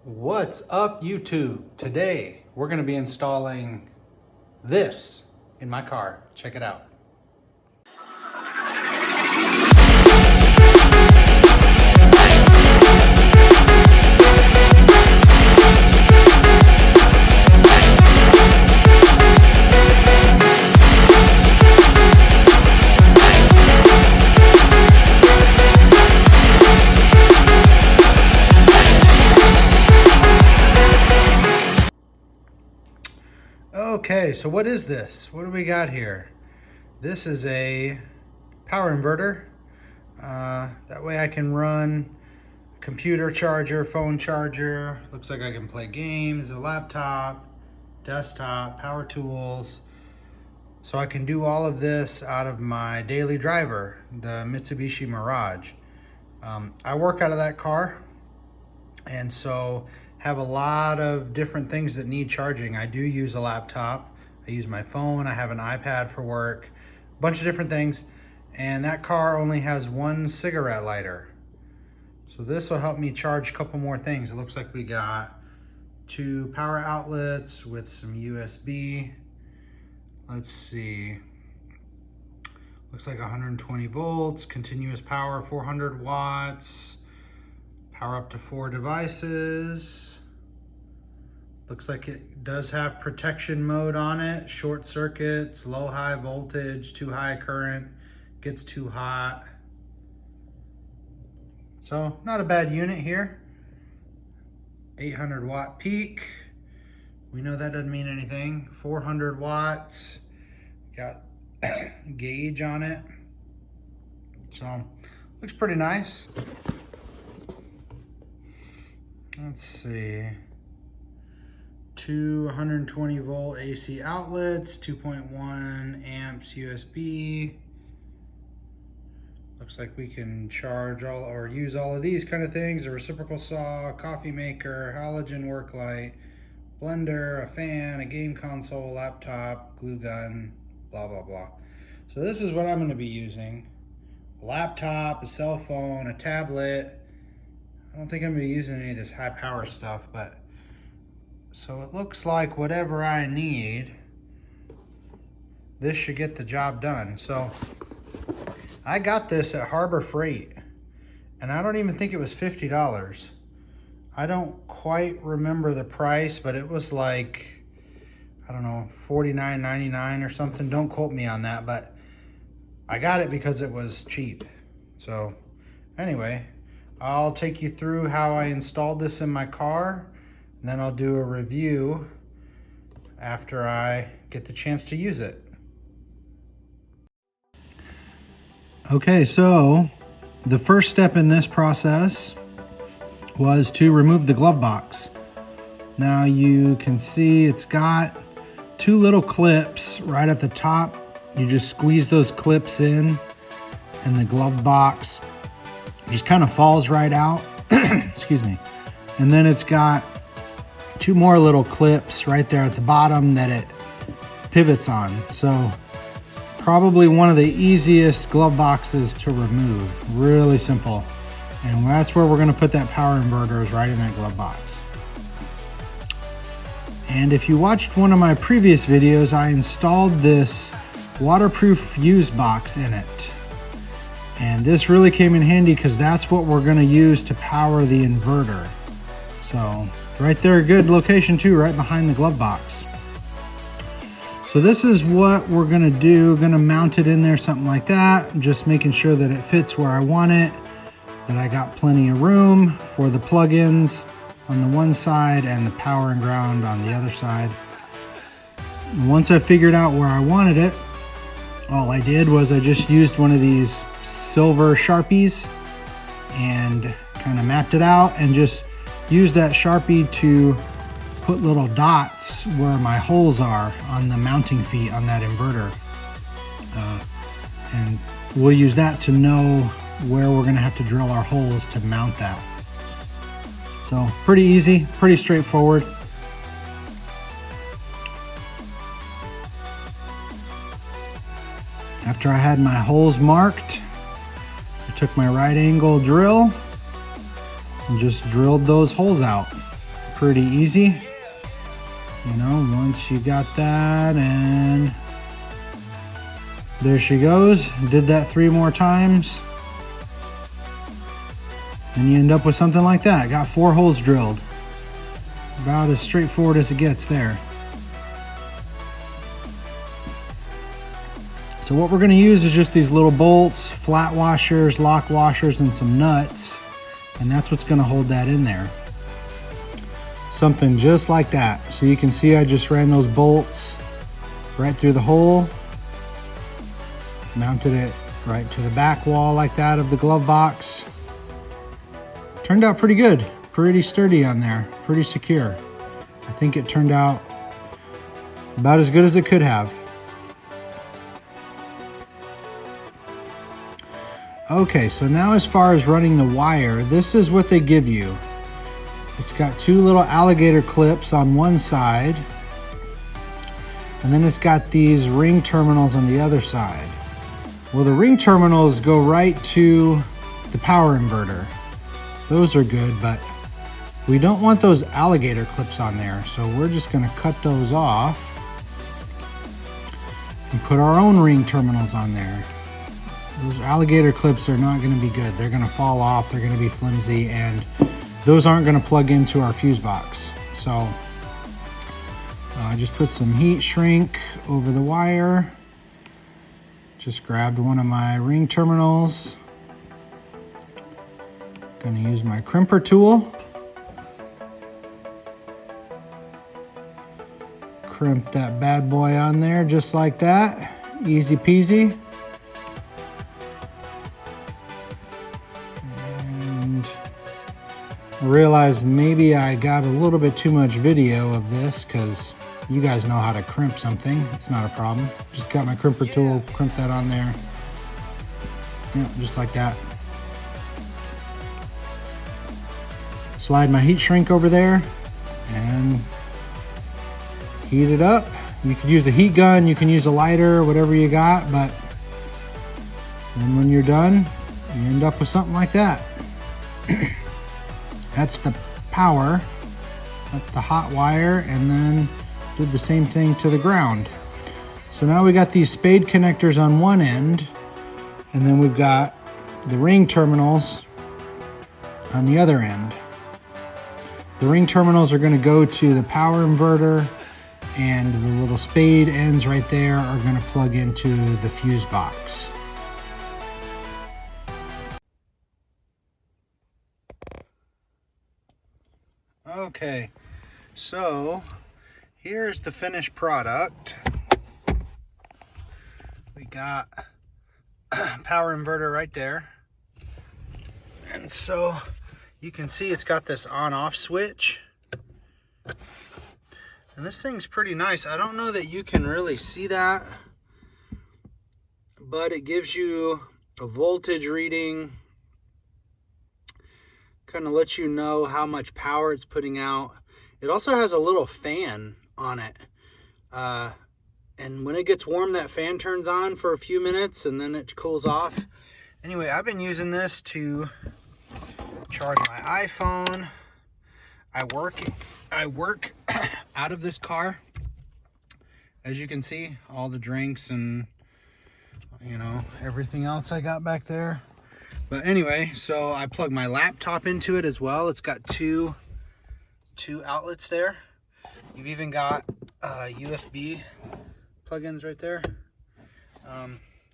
What's up, YouTube? Today we're going to be installing this in my car. Check it out. Okay, so what is this? What do we got here? This is a power inverter. That way I can run computer charger, phone charger. Looks like I can play games, a laptop, desktop, power tools. So I can do all of this out of my daily driver, the Mitsubishi Mirage. I work out of that car, and so have a lot of different things that need charging. I do use a laptop, I use my phone, I have an iPad for work, a bunch of different things, and that car only has one cigarette lighter. So this will help me charge a couple more things. It looks like we got 2 power outlets with some USB. Let's see, looks like 120 volts, continuous power, 400 watts, power up to 4 devices. Looks like it does have protection mode on it, short circuits, low high voltage, too high current, gets too hot. So not a bad unit here. 800 watt peak. We know that doesn't mean anything. 400 watts. Got gauge on it. So looks pretty nice. Let's see. 2 120 volt AC outlets, 2.1 amps USB. Looks like we can charge all or use all of these kind of things: a reciprocal saw, coffee maker, halogen work light, blender, a fan, a game console, laptop, glue gun, blah blah blah. So this is what I'm going to be using: a laptop, a cell phone, a tablet. I don't think I'm going to be using any of this high power stuff, but so it looks like whatever I need, this should get the job done. So I got this at Harbor Freight, and I don't even think it was $50. I don't quite remember the price, but it was like, I don't know, $49.99 or something. Don't quote me on that, but I got it because it was cheap. So anyway, I'll take you through how I installed this in my car, and then I'll do a review after I get the chance to use it. Okay, so the first step in this process was to remove the glove box. Now you can see it's got 2 little clips right at the top. You just squeeze those clips in, and the glove box just kind of falls right out. Excuse me. And then it's got 2 more little clips right there at the bottom that it pivots on. So probably one of the easiest glove boxes to remove. Really simple. And that's where we're going to put that power inverter, is right in that glove box. And if you watched one of my previous videos, I installed this waterproof fuse box in it. And this really came in handy because that's what we're going to use to power the inverter. So right there, good location too, right behind the glove box. So this is what we're gonna do. Gonna mount it in there, something like that. Just making sure that it fits where I want it, that I got plenty of room for the plugins on the one side and the power and ground on the other side. Once I figured out where I wanted it, all I did was I just used one of these silver Sharpies and kind of mapped it out, and just use that Sharpie to put little dots where my holes are on the mounting feet on that inverter. And we'll use that to know where we're gonna have to drill our holes to mount that. So pretty easy, pretty straightforward. After I had my holes marked, I took my right angle drill and just drilled those holes out. pretty easy. You know, once you got that, and there she goes. Did that 3 more times. And you end up with something like that. Got 4 holes drilled. About as straightforward as it gets there. So what we're going to use is just these little bolts, flat washers, lock washers, and some nuts. And that's what's going to hold that in there. Something just like that. So you can see I just ran those bolts right through the hole. Mounted it right to the back wall like that of the glove box. Turned out pretty good. Pretty sturdy on there. Pretty secure. I think it turned out about as good as it could have. Okay, so now as far as running the wire, this is what they give you. It's got 2 little alligator clips on one side, and then it's got these ring terminals on the other side. Well, the ring terminals go right to the power inverter. Those are good, but we don't want those alligator clips on there, so we're just going to cut those off and put our own ring terminals on there. Those alligator clips are not going to be good. They're going to fall off, they're going to be flimsy, and those aren't going to plug into our fuse box. So I just put some heat shrink over the wire. Just grabbed one of my ring terminals. Going to use my crimper tool. Crimp that bad boy on there just like that. Easy peasy. I realized maybe I got a little bit too much video of this because you guys know how to crimp something. It's not a problem. Just got my crimper tool, crimp that on there. Yeah, just like that. Slide my heat shrink over there and heat it up. You could use a heat gun, you can use a lighter, whatever you got, but then when you're done, you end up with something like that. That's the power, that's the hot wire, and then did the same thing to the ground. So now we got these spade connectors on one end, and then we've got the ring terminals on the other end. The ring terminals are going to go to the power inverter, and the little spade ends right there are going to plug into the fuse box. Okay, so here's the finished product. We got power inverter right there, and so you can see it's got this on-off switch, and this thing's pretty nice. I don't know that you can really see that, but it gives you a voltage reading, kind of lets you know how much power it's putting out. It also has a little fan on it, and when it gets warm, that fan turns on for a few minutes and then it cools off. Anyway, I've been using this to charge my iPhone. I work out of this car. As you can see, all the drinks and, you know, everything else I got back there. But anyway, so I plug my laptop into it as well. It's got two outlets there. You've even got USB plugins right there.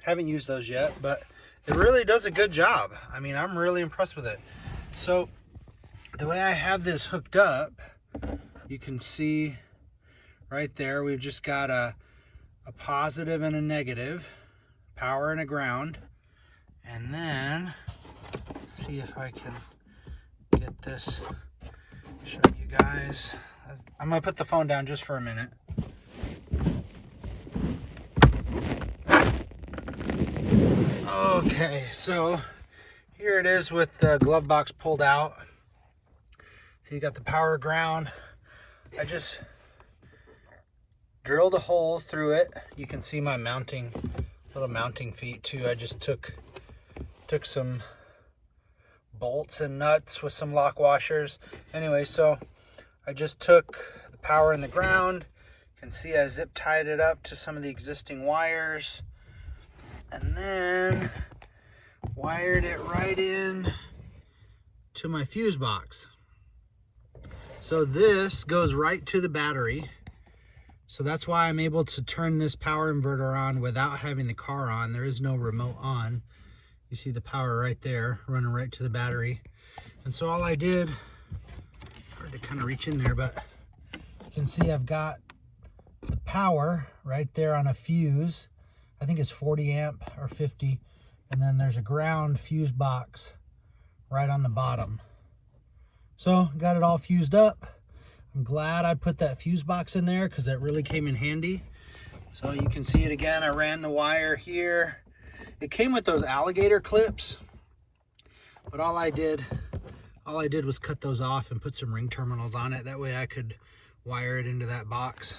Haven't used those yet, but it really does a good job. I mean, I'm really impressed with it. So the way I have this hooked up, you can see right there, we've just got a positive and a negative, power and a ground. And then, let's see if I can get this, show you guys. I'm gonna put the phone down just for a minute. Okay, so here it is with the glove box pulled out. So you got the power ground. I just drilled a hole through it. You can see my little mounting feet too. I just took some bolts and nuts with some lock washers. Anyway, so I just took the power in the ground. You can see I zip tied it up to some of the existing wires, and then wired it right in to my fuse box. So this goes right to the battery. So that's why I'm able to turn this power inverter on without having the car on. There is no remote on. You see the power right there running right to the battery. And so all I did, hard to kind of reach in there, but you can see I've got the power right there on a fuse. I think it's 40 amp or 50. And then there's a ground fuse box right on the bottom. So got it all fused up. I'm glad I put that fuse box in there because that really came in handy. So you can see it again. I ran the wire here. It came with those alligator clips, but all I did was cut those off and put some ring terminals on it. That way I could wire it into that box.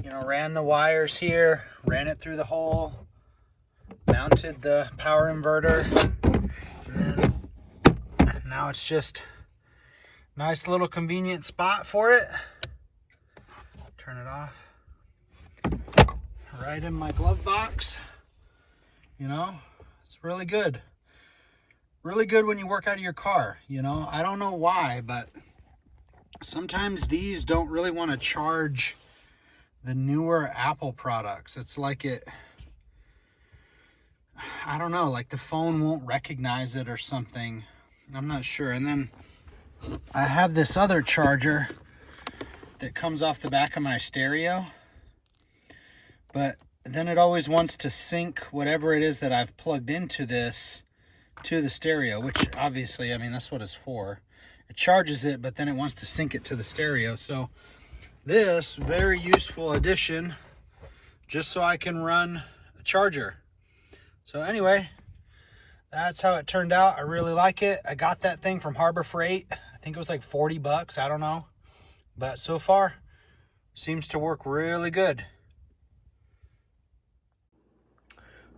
You know, ran the wires here, ran it through the hole, mounted the power inverter, and then now it's just nice little convenient spot for it. Turn it off. Right in my glove box. You know, it's really good. Really good when you work out of your car, you know. I don't know why, but sometimes these don't really want to charge the newer Apple products. It's like I don't know, like the phone won't recognize it or something. I'm not sure. And then I have this other charger that comes off the back of my stereo, but then it always wants to sync whatever it is that I've plugged into this to the stereo, which obviously, I mean, that's what it's for. It charges it, but then it wants to sync it to the stereo. So this very useful addition, just so I can run a charger. So anyway, that's how it turned out. I really like it. I got that thing from Harbor Freight. I think it was like 40 bucks. I don't know. But so far, seems to work really good.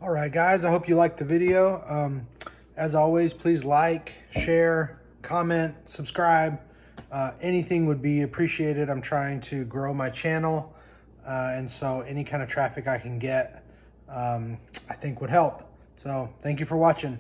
All right, guys, I hope you liked the video. As always, please like, share, comment, subscribe. Anything would be appreciated. I'm trying to grow my channel. And so any kind of traffic I can get, I think would help. So thank you for watching.